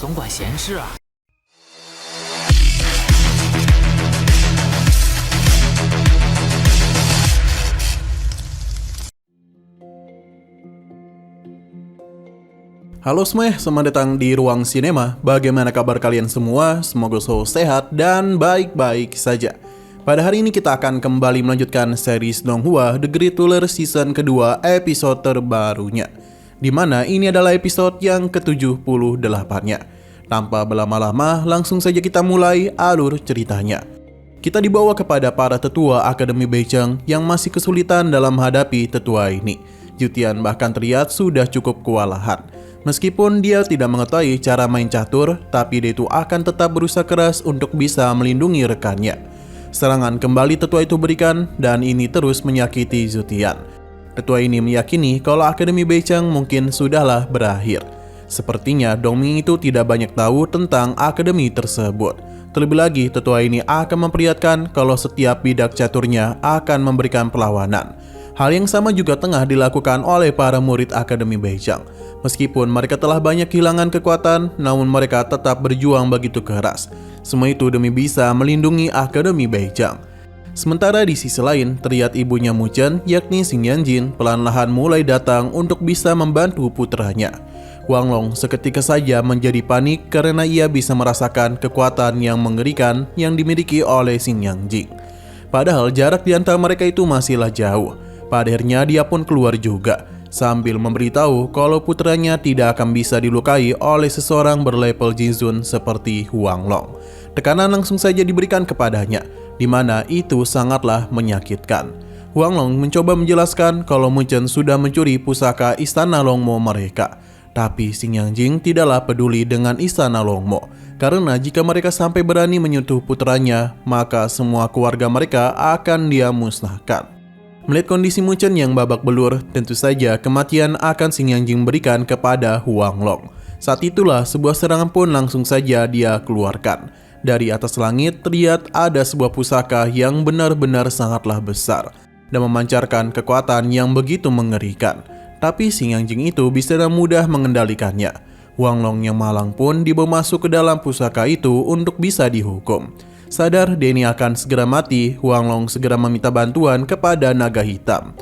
总管闲事啊。Halo semua, selamat datang di Ruang Sinema. Bagaimana kabar kalian semua? Semoga selalu sehat dan baik-baik saja. Pada hari ini kita akan kembali melanjutkan series Donghua The Great Ruler season kedua episode terbarunya, dimana ini adalah episode yang ke-78-nya. Tanpa berlama-lama, langsung saja kita mulai alur ceritanya. Kita dibawa kepada para tetua Akademi Beijing yang masih kesulitan dalam menghadapi tetua ini. Jutian bahkan terlihat sudah cukup kewalahan. Meskipun dia tidak mengetahui cara main catur, tapi dia itu akan tetap berusaha keras untuk bisa melindungi rekannya. Serangan kembali tetua itu berikan, dan ini terus menyakiti Zutian. Tetua ini meyakini kalau Akademi Beijing mungkin sudahlah berakhir. Sepertinya Dongming itu tidak banyak tahu tentang akademi tersebut. Terlebih lagi, tetua ini akan memperlihatkan kalau setiap bidak caturnya akan memberikan perlawanan. Hal yang sama juga tengah dilakukan oleh para murid Akademi Beijing. Meskipun mereka telah banyak kehilangan kekuatan, namun mereka tetap berjuang begitu keras. Semua itu demi bisa melindungi Akademi Beijing. Sementara di sisi lain, terlihat ibunya Mu Chen, yakni Xing Yanjin, pelan-lahan mulai datang untuk bisa membantu putranya. Wang Long seketika saja menjadi panik karena ia bisa merasakan kekuatan yang mengerikan yang dimiliki oleh Xing Yanjin. Padahal jarak di antara mereka itu masihlah jauh. Pada akhirnya dia pun keluar juga, sambil memberitahu kalau putranya tidak akan bisa dilukai oleh seseorang berlevel Jinzun seperti Huang Long. Tekanan langsung saja diberikan kepadanya, di mana itu sangatlah menyakitkan. Huang Long mencoba menjelaskan kalau Mu Chen sudah mencuri pusaka istana Longmo mereka. Tapi Xing Yanjin tidaklah peduli dengan istana Longmo, karena jika mereka sampai berani menyentuh putranya, maka semua keluarga mereka akan dia musnahkan. Melihat kondisi Mu Chen yang babak belur, tentu saja kematian akan Xing Yanjin berikan kepada Huang Long. Saat itulah sebuah serangan pun langsung saja dia keluarkan. Dari atas langit terlihat ada sebuah pusaka yang benar-benar sangatlah besar dan memancarkan kekuatan yang begitu mengerikan. Tapi Xing Yanjin itu bisa dengan mudah mengendalikannya. Huang Long yang malang pun dibawa masuk ke dalam pusaka itu untuk bisa dihukum. Sadar Denny akan segera mati, Huang Long segera meminta bantuan kepada naga hitam.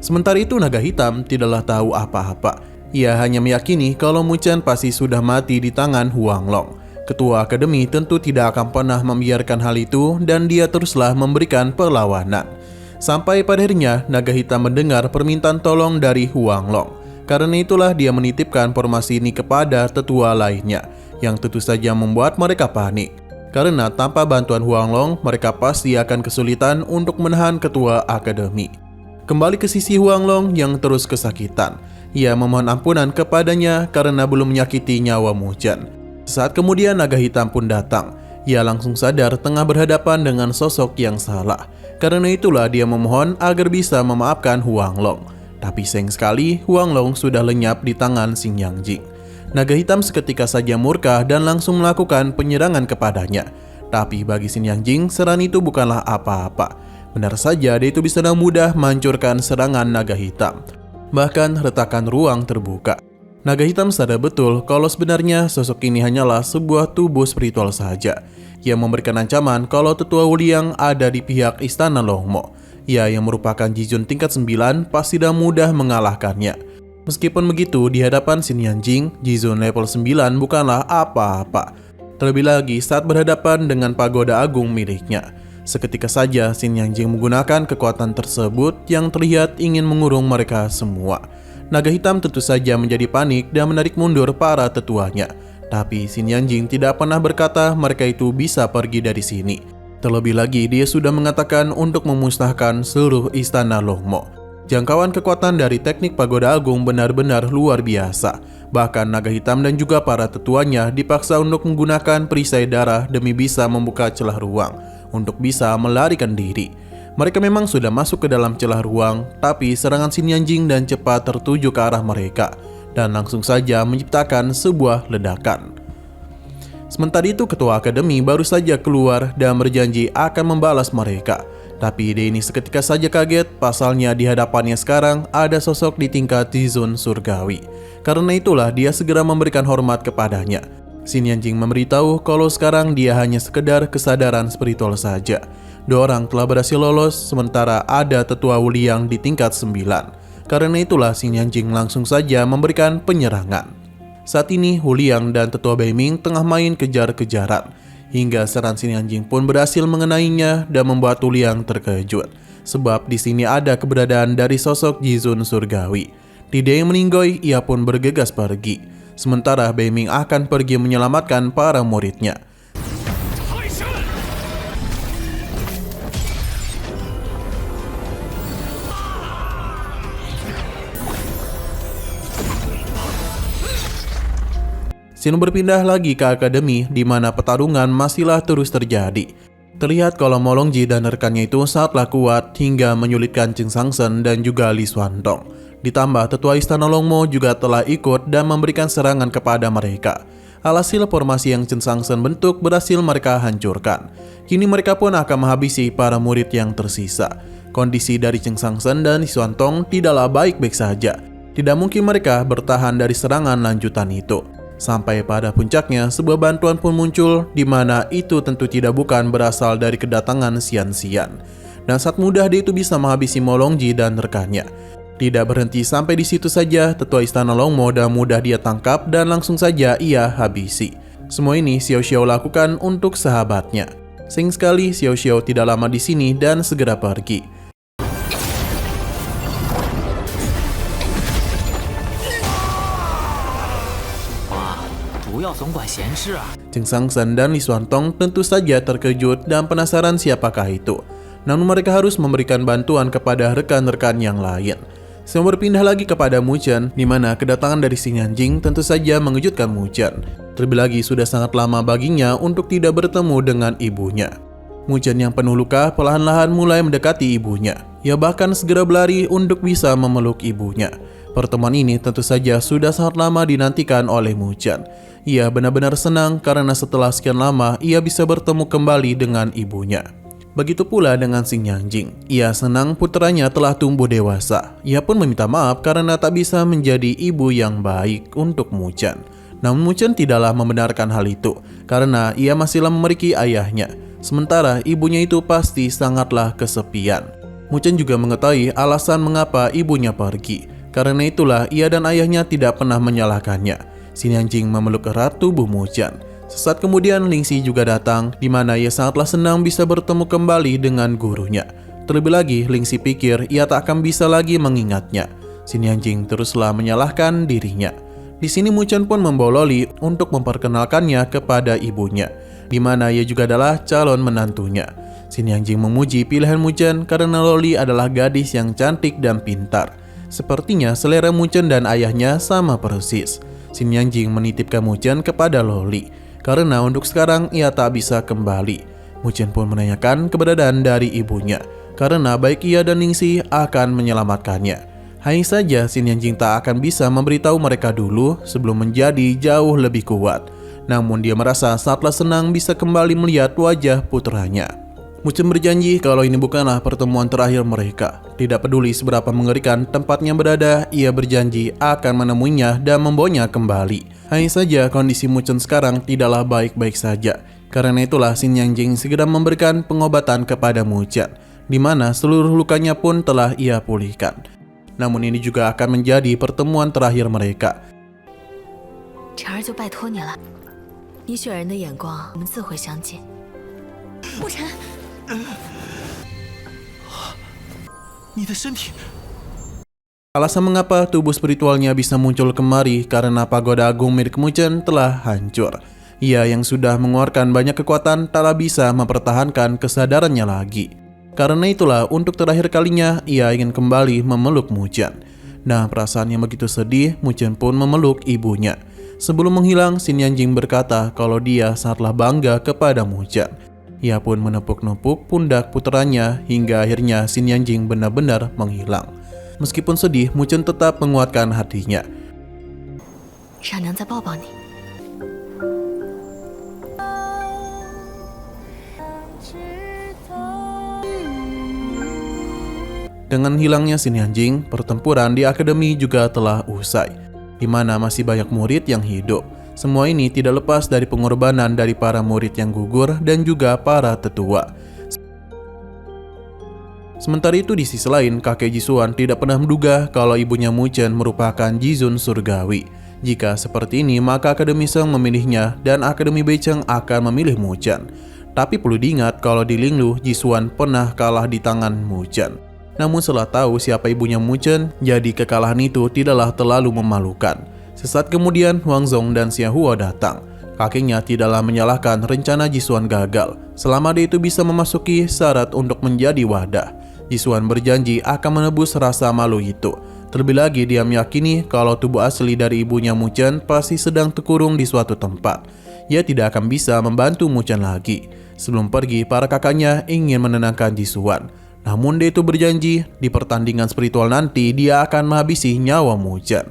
Sementara itu naga hitam tidaklah tahu apa-apa. Ia hanya meyakini kalau Mu Chen pasti sudah mati di tangan Huang Long. Ketua Akademi tentu tidak akan pernah membiarkan hal itu dan dia teruslah memberikan perlawanan. Sampai pada akhirnya naga hitam mendengar permintaan tolong dari Huang Long. Karena itulah dia menitipkan formasi ini kepada tetua lainnya, yang tentu saja membuat mereka panik. Karena tanpa bantuan Huang Long, mereka pasti akan kesulitan untuk menahan ketua Akademi. Kembali ke sisi Huang Long yang terus kesakitan. Ia memohon ampunan kepadanya karena belum menyakiti nyawa Mu Chen. Saat kemudian naga hitam pun datang, ia langsung sadar tengah berhadapan dengan sosok yang salah. Karena itulah dia memohon agar bisa memaafkan Huang Long. Tapi sayang sekali Huang Long sudah lenyap di tangan Xing Yanjin. Naga hitam seketika saja murka dan langsung melakukan penyerangan kepadanya. Tapi bagi Xing Yanjin, serangan itu bukanlah apa-apa. Benar saja dia itu bisa dengan mudah menghancurkan serangan naga hitam. Bahkan retakan ruang terbuka. Naga hitam sadar betul kalau sebenarnya sosok ini hanyalah sebuah tubuh spiritual saja yang memberikan ancaman kalau tetua Wuliang ada di pihak istana Longmo. Ia yang merupakan Jijun tingkat 9 pasti dengan mudah mengalahkannya. Meskipun begitu, di hadapan Xing Yanjin, Jijun level 9 bukanlah apa-apa. Terlebih lagi saat berhadapan dengan pagoda agung miliknya. Seketika saja Xing Yanjin menggunakan kekuatan tersebut yang terlihat ingin mengurung mereka semua. Naga hitam tentu saja menjadi panik dan menarik mundur para tetuanya. Tapi Xing Yanjin tidak pernah berkata mereka itu bisa pergi dari sini. Terlebih lagi dia sudah mengatakan untuk memusnahkan seluruh istana Longmo. Jangkauan kekuatan dari teknik pagoda agung benar-benar luar biasa. Bahkan naga hitam dan juga para tetuanya dipaksa untuk menggunakan perisai darah demi bisa membuka celah ruang untuk bisa melarikan diri. Mereka memang sudah masuk ke dalam celah ruang, tapi serangan Xing Yanjin dan cepat tertuju ke arah mereka dan langsung saja menciptakan sebuah ledakan. Sementara itu ketua akademi baru saja keluar dan berjanji akan membalas mereka. Tapi ide ini seketika saja kaget, pasalnya di hadapannya sekarang ada sosok di tingkat Zizun surgawi. Karena itulah dia segera memberikan hormat kepadanya. Xin Yanjing memberitahu kalau sekarang dia hanya sekedar kesadaran spiritual saja. 2 orang telah berhasil lolos, sementara ada tetua Wuliang di tingkat 9. Karena itulah Xin Yanjing langsung saja memberikan penyerangan. Saat ini Wuliang dan tetua Beiming tengah main kejar-kejaran. Hingga serangan Xin Yanjing pun berhasil mengenainya dan membuat Wuliang terkejut. Sebab di sini ada keberadaan dari sosok Jizun surgawi. Tidak yang meninggoy, ia pun bergegas pergi. Sementara Beiming akan pergi menyelamatkan para muridnya. Xin berpindah lagi ke akademi di mana pertarungan masihlah terus terjadi. Terlihat kalau Mo Longji dan rekannya itu sangatlah kuat hingga menyulitkan Cheng Sangsen dan juga Li Xuantong. Ditambah tetua istana Longmo juga telah ikut dan memberikan serangan kepada mereka. Alhasil formasi yang Cheng Sangsen bentuk berhasil mereka hancurkan. Kini mereka pun akan menghabisi para murid yang tersisa. Kondisi dari Cheng Sangsen dan Li Xuantong tidaklah baik-baik saja. Tidak mungkin mereka bertahan dari serangan lanjutan itu. Sampai pada puncaknya, sebuah bantuan pun muncul, di mana itu tentu tidak bukan berasal dari kedatangan Xian. Dan saat mudah dia itu bisa menghabisi Mo Longji dan rekannya. Tidak berhenti sampai di situ saja, tetua istana Longmo dan mudah dia tangkap dan langsung saja ia habisi. Semua ini Xiao Xiao lakukan untuk sahabatnya. Sayang sekali Xiao Xiao tidak lama di sini dan segera pergi. Cheng Sangsen dan Li Xuantong tentu saja terkejut dan penasaran siapakah itu. Namun mereka harus memberikan bantuan kepada rekan-rekan yang lain. Semua berpindah lagi kepada Mu Chen, di mana kedatangan dari Xin Yanjing tentu saja mengejutkan Mu Chen. Terlebih lagi sudah sangat lama baginya untuk tidak bertemu dengan ibunya. Mu Chen yang penuh luka perlahan-lahan mulai mendekati ibunya. Ia bahkan segera berlari untuk bisa memeluk ibunya. Pertemuan ini tentu saja sudah sangat lama dinantikan oleh Mu Chen. Ia benar-benar senang karena setelah sekian lama ia bisa bertemu kembali dengan ibunya. Begitu pula dengan Xin Yanjing. Ia senang putranya telah tumbuh dewasa. Ia pun meminta maaf karena tak bisa menjadi ibu yang baik untuk Mu Chen. Namun Mu Chen tidaklah membenarkan hal itu karena ia masihlah memiliki ayahnya. Sementara ibunya itu pasti sangatlah kesepian. Mu Chen juga mengetahui alasan mengapa ibunya pergi. Karena itulah ia dan ayahnya tidak pernah menyalahkannya. Xin Yanjing memeluk erat tubuh Mu Chen. Sesaat kemudian Lingxi juga datang, di mana ia sangatlah senang bisa bertemu kembali dengan gurunya. Terlebih lagi Lingxi pikir ia tak akan bisa lagi mengingatnya. Xin Yanjing teruslah menyalahkan dirinya. Di sini Mu Chen pun membawa Loli untuk memperkenalkannya kepada ibunya, di mana ia juga adalah calon menantunya. Xin Yanjing memuji pilihan Mu Chen karena Loli adalah gadis yang cantik dan pintar. Sepertinya selera Mu Chen dan ayahnya sama persis. Xin Yanjing menitipkan Mu Chen kepada Loli, karena untuk sekarang ia tak bisa kembali. Mu Chen pun menanyakan keberadaan dari ibunya, karena baik ia dan Ningxi akan menyelamatkannya. Hanya saja Xin Yanjing tak akan bisa memberitahu mereka dulu sebelum menjadi jauh lebih kuat. Namun dia merasa sangatlah senang bisa kembali melihat wajah putranya. Mu Chen berjanji kalau ini bukanlah pertemuan terakhir mereka. Tidak peduli seberapa mengerikan tempatnya berada, ia berjanji akan menemuinya dan membawanya kembali. Hanya saja kondisi Mu Chen sekarang tidaklah baik-baik saja. Karena itulah Xin Yanjing segera memberikan pengobatan kepada Mu Chen, di mana seluruh lukanya pun telah ia pulihkan. Namun ini juga akan menjadi pertemuan terakhir mereka. 晨儿就拜托你了，你选人的眼光，我们自会相见。沐晨。 你的身体 Alasan mengapa tubuh spiritualnya bisa muncul kemari karena pagoda agung milik Mu Chen telah hancur. Ia yang sudah mengeluarkan banyak kekuatan taklah bisa mempertahankan kesadarannya lagi. Karena itulah untuk terakhir kalinya ia ingin kembali memeluk Mu Chen. Nah, perasaan yang begitu sedih, Mu Chen pun memeluk ibunya. Sebelum menghilang, Xin Yanjing berkata kalau dia sangatlah bangga kepada Mu Chen. Ia pun menepuk-nepuk pundak putranya hingga akhirnya Xin Yanjing benar-benar menghilang. Meskipun sedih, Mu Chen tetap menguatkan hatinya. 让娘再抱抱你。Dengan hilangnya Xin Yanjing, pertempuran di akademi juga telah usai, di mana masih banyak murid yang hidup. Semua ini tidak lepas dari pengorbanan dari para murid yang gugur dan juga para tetua. Sementara itu di sisi lain, kakek Jisuan tidak pernah menduga kalau ibunya Mu Chen merupakan Jizun surgawi. Jika seperti ini, maka Akademi Sheng memilihnya dan Akademi Beicheng akan memilih Mu Chen. Tapi perlu diingat kalau di Linglu, Jisuan pernah kalah di tangan Mu Chen. Namun setelah tahu siapa ibunya Mu Chen, jadi kekalahan itu tidaklah terlalu memalukan. Sesaat kemudian, Wang Zong dan Xia Huo datang. Kakeknya tidaklah menyalahkan rencana Jisuan gagal, selama dia itu bisa memasuki syarat untuk menjadi wadah. Jisuan berjanji akan menebus rasa malu itu. Terlebih lagi dia meyakini kalau tubuh asli dari ibunya Mu Chen pasti sedang terkurung di suatu tempat. Ia tidak akan bisa membantu Mu Chen lagi. Sebelum pergi, para kakaknya ingin menenangkan Jisuan. Namun dia itu berjanji di pertandingan spiritual nanti dia akan menghabisi nyawa Mu Chen.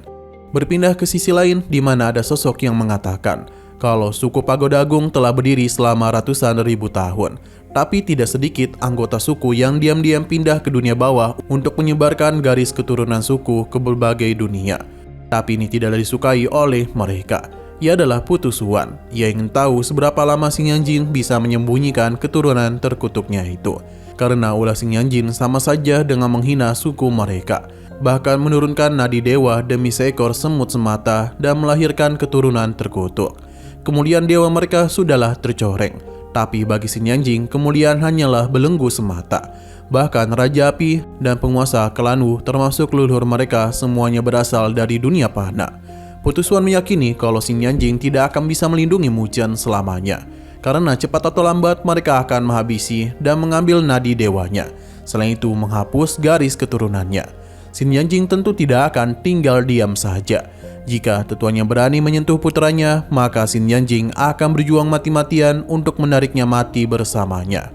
Berpindah ke sisi lain di mana ada sosok yang mengatakan kalau suku Pagoda Agung telah berdiri selama ratusan ribu tahun. Tapi tidak sedikit anggota suku yang diam-diam pindah ke dunia bawah untuk menyebarkan garis keturunan suku ke berbagai dunia. Tapi ini tidak disukai oleh mereka. Ia adalah Putu Xuan. Ia ingin tahu seberapa lama Xin Yanjing bisa menyembunyikan keturunan terkutuknya itu. Karena ulah Xin Yanjing sama saja dengan menghina suku mereka. Bahkan menurunkan nadi dewa demi seekor semut semata dan melahirkan keturunan terkutuk. Kemudian dewa mereka sudahlah tercoreng. Tapi bagi Xin Yanjing, kemudian hanyalah belenggu semata. Bahkan Raja Api dan penguasa klan Wu termasuk leluhur mereka semuanya berasal dari dunia panah. Putu Xuan meyakini kalau Xin Yanjing tidak akan bisa melindungi Mu Chen selamanya. Karena cepat atau lambat mereka akan menghabisi dan mengambil nadi dewanya. Selain itu menghapus garis keturunannya. Xin Yanjing tentu tidak akan tinggal diam saja. Jika tetuanya berani menyentuh putranya, maka Xin Yanjing akan berjuang mati-matian untuk menariknya mati bersamanya.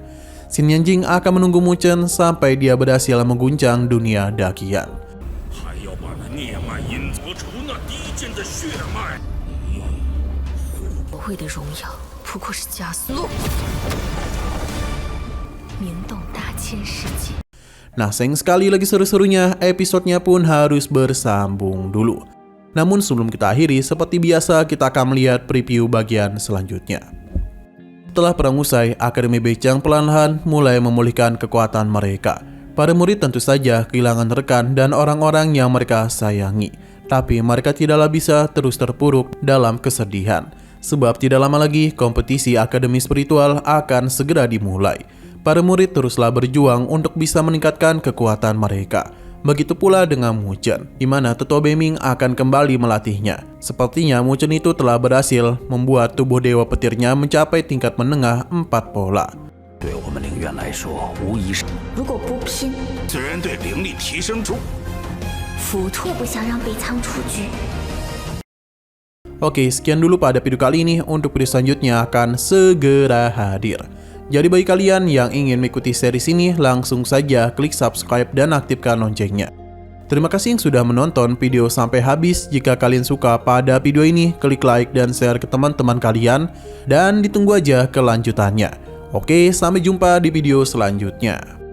Xin Yanjing akan menunggu Mu Chen sampai dia berhasil mengguncang dunia dakian. Nah, sayang sekali lagi seru-serunya, episodenya pun harus bersambung dulu. Namun sebelum kita akhiri, seperti biasa kita akan melihat preview bagian selanjutnya. Setelah perang usai, Akademi Beicheng perlahan mulai memulihkan kekuatan mereka. Para murid tentu saja kehilangan rekan dan orang-orang yang mereka sayangi. Tapi mereka tidaklah bisa terus terpuruk dalam kesedihan. Sebab tidak lama lagi kompetisi akademi spiritual akan segera dimulai. Para murid teruslah berjuang untuk bisa meningkatkan kekuatan mereka. Begitu pula dengan Mu Chen, di mana Tetua Beiming akan kembali melatihnya. Sepertinya Mu Chen itu telah berhasil membuat tubuh dewa petirnya mencapai tingkat menengah 4 pola. Oke, sekian dulu pada video kali ini. Untuk video selanjutnya akan segera hadir. Jadi bagi kalian yang ingin mengikuti series ini, langsung saja klik subscribe dan aktifkan loncengnya. Terima kasih yang sudah menonton video sampai habis. Jika kalian suka pada video ini, klik like dan share ke teman-teman kalian. Dan ditunggu aja kelanjutannya. Oke, sampai jumpa di video selanjutnya.